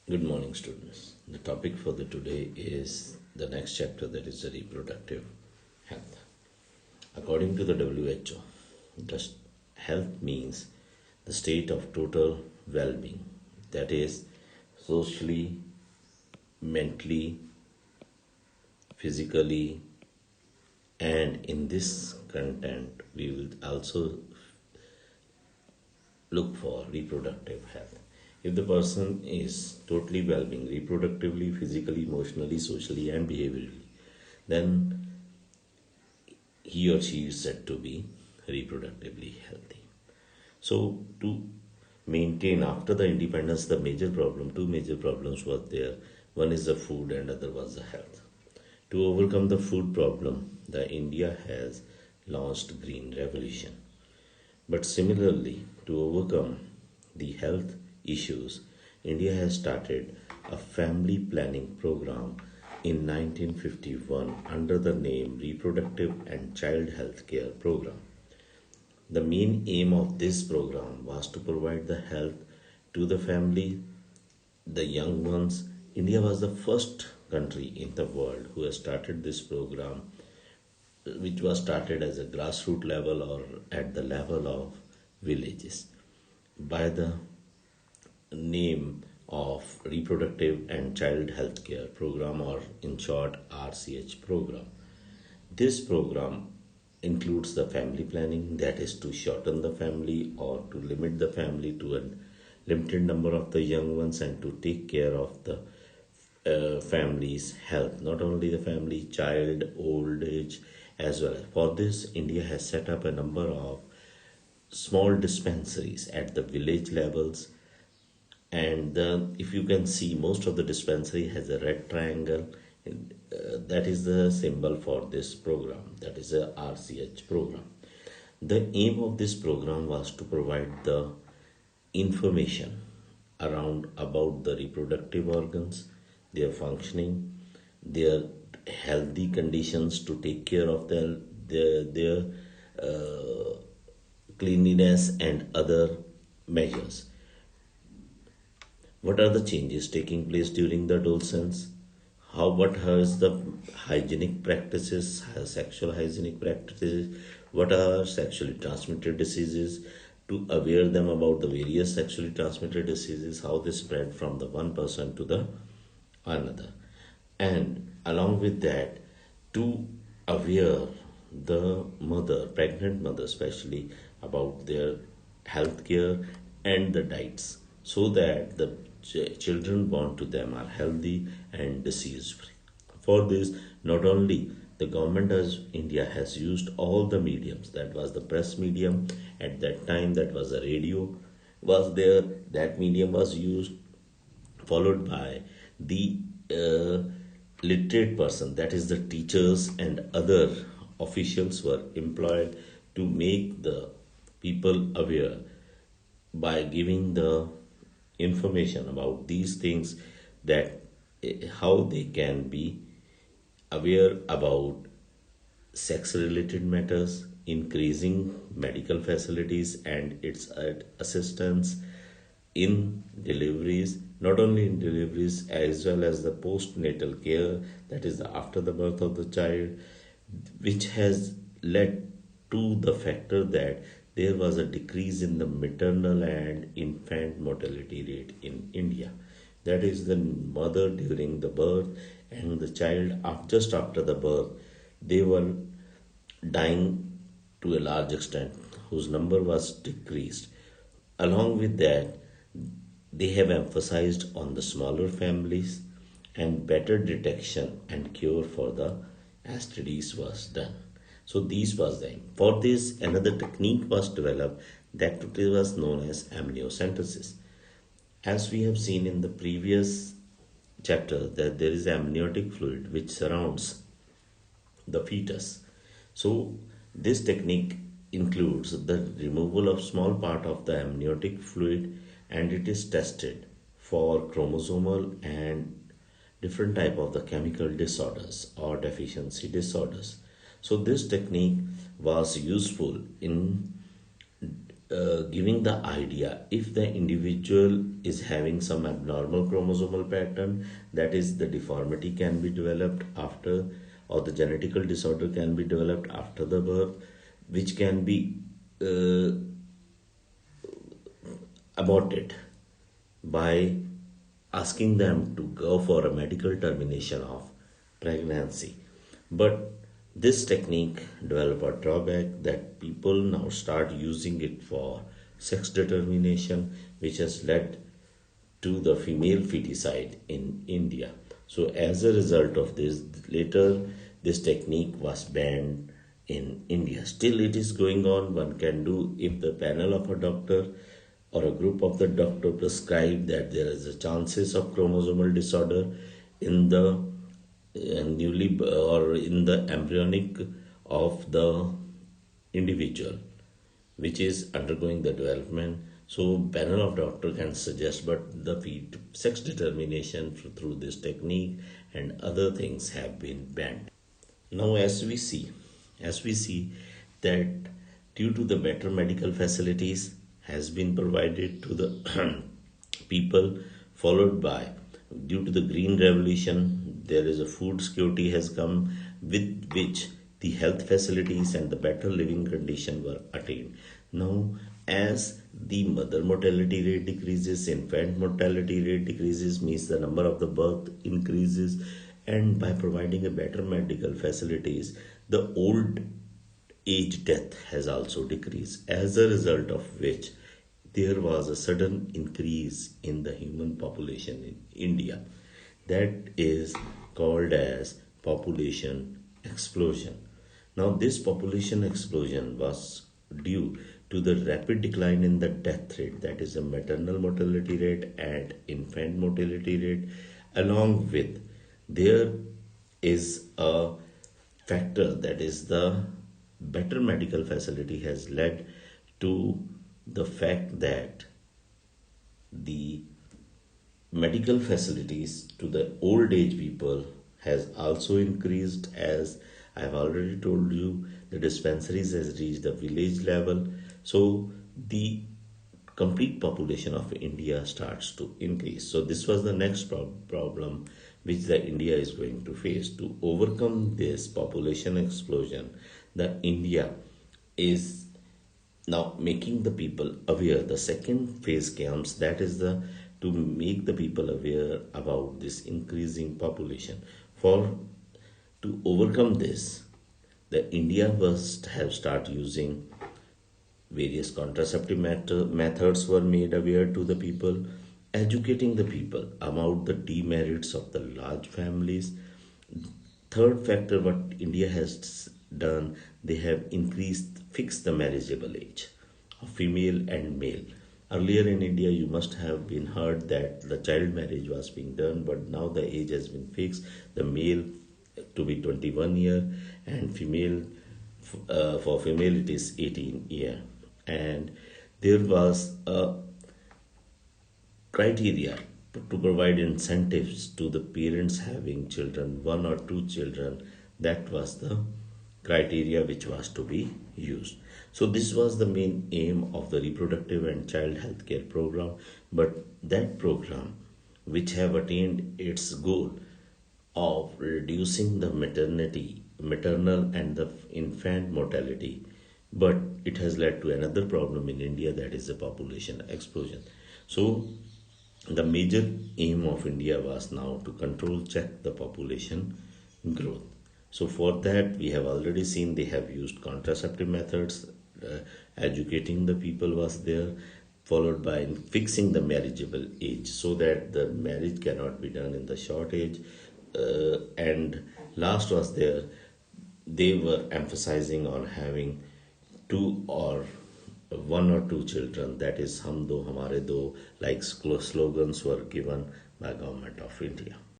Good morning, students. The topic for the today is the next chapter, that is the reproductive health. According to the WHO, the health means the state of total well-being, that is socially, mentally, physically, and in this content we will also look for reproductive health. If the person is totally well being, reproductively, physically, emotionally, socially, and behaviorally, then he or she is said to be reproductively healthy. So, to maintain after the independence, two major problems were there. One is the food, and other was the health. To overcome the food problem, the India has launched Green Revolution. But similarly, to overcome the health issues, India has started a family planning program in 1951 under the name Reproductive and Child Health Care Program. The main aim of this program was to provide the health to the family, the young ones. India was the first country in the world who has started this program, which was started as a grassroots level or at the level of villages by the name of Reproductive and Child Health Care Program, or in short RCH program. This program includes the family planning, that is to shorten the family or to limit the family to a limited number of the young ones, and to take care of the family's health, not only the family, child, old age as well. For this, India has set up a number of small dispensaries at the village levels, and if you can see, most of the dispensary has a red triangle, and, that is the symbol for this program, that is a RCH program. The aim of this program was to provide the information around about the reproductive organs, their functioning, their healthy conditions to take care of their cleanliness and other measures. What are the changes taking place during the adolescence? What is the hygienic practices, sexual hygienic practices? What are sexually transmitted diseases? To aware them about the various sexually transmitted diseases, how they spread from the one person to the another, and along with that, to aware the mother, pregnant mother especially, about their health care and the diets, so that the children born to them are healthy and disease free. For this, not only the government as India has used all the mediums, that was the press medium at that time, that was the radio was there, that medium was used, followed by the literate person, that is the teachers and other officials were employed to make the people aware by giving the information about these things, that how they can be aware about sex related matters, increasing medical facilities and its assistance in deliveries, not only in deliveries as well as the postnatal care, that is after the birth of the child, which has led to the factor that there was a decrease in the maternal and infant mortality rate in India. That is the mother during the birth and the child just after the birth, they were dying to a large extent, whose number was decreased. Along with that, they have emphasized on the smaller families, and better detection and cure for the STDs was done. So these was the aim. For this, another technique was developed that today was known as amniocentesis. As we have seen in the previous chapter, that there is amniotic fluid which surrounds the fetus. So this technique includes the removal of small part of the amniotic fluid, and it is tested for chromosomal and different type of the chemical disorders or deficiency disorders. So this technique was useful in giving the idea if the individual is having some abnormal chromosomal pattern, that is the deformity can be developed after, or the genetical disorder can be developed after the birth, which can be uh, aborted by asking them to go for a medical termination of pregnancy. But this technique developed a drawback that people now start using it for sex determination, which has led to the female feticide in India. So, as a result of this, later this technique was banned in India. Still, it is going on. One can do if the panel of a doctor or a group of the doctor prescribe that there is a chances of chromosomal disorder in the newly or in the embryonic of the individual which is undergoing the development. So panel of doctor can suggest, but the sex determination through this technique and other things have been banned. Now, as we see that due to the better medical facilities has been provided to the people, followed by due to the green revolution, there is a food security has come with which the health facilities and the better living condition were attained. Now, as the mother mortality rate decreases, infant mortality rate decreases, means the number of the birth increases, and by providing a better medical facilities, the old age death has also decreased, as a result of which there was a sudden increase in the human population in India. That is called as population explosion. Now, this population explosion was due to the rapid decline in the death rate, that is the maternal mortality rate and infant mortality rate, along with there is a factor, that is the better medical facility has led to the fact that the medical facilities to the old age people has also increased. As I've already told you, the dispensaries has reached the village level, so the complete population of India starts to increase. So this was the next problem which the India is going to face. To overcome this population explosion, the India is now making the people aware. The second phase comes, that is the to make the people aware about this increasing population. For to overcome this, the India must have start using various contraceptive methods were made aware to the people, educating the people about the demerits of the large families. Third factor, what India has done, they have fixed the marriageable age of female and male. Earlier in India, you must have been heard that the child marriage was being done, but now the age has been fixed. The male to be 21 year, and female for female it is 18 year. And there was a criteria to provide incentives to the parents having children, one or two children. That was the criteria which was to be used. So this was the main aim of the reproductive and child health care program. But that program, which have attained its goal of reducing the maternal and the infant mortality, but it has led to another problem in India, that is the population explosion. So the major aim of India was now to check the population growth. So for that, we have already seen they have used contraceptive methods, educating the people was there, followed by fixing the marriageable age so that the marriage cannot be done in the short age. And last was there, they were emphasizing on having two or one or two children, that is hum do hamare do, like slogans were given by government of India.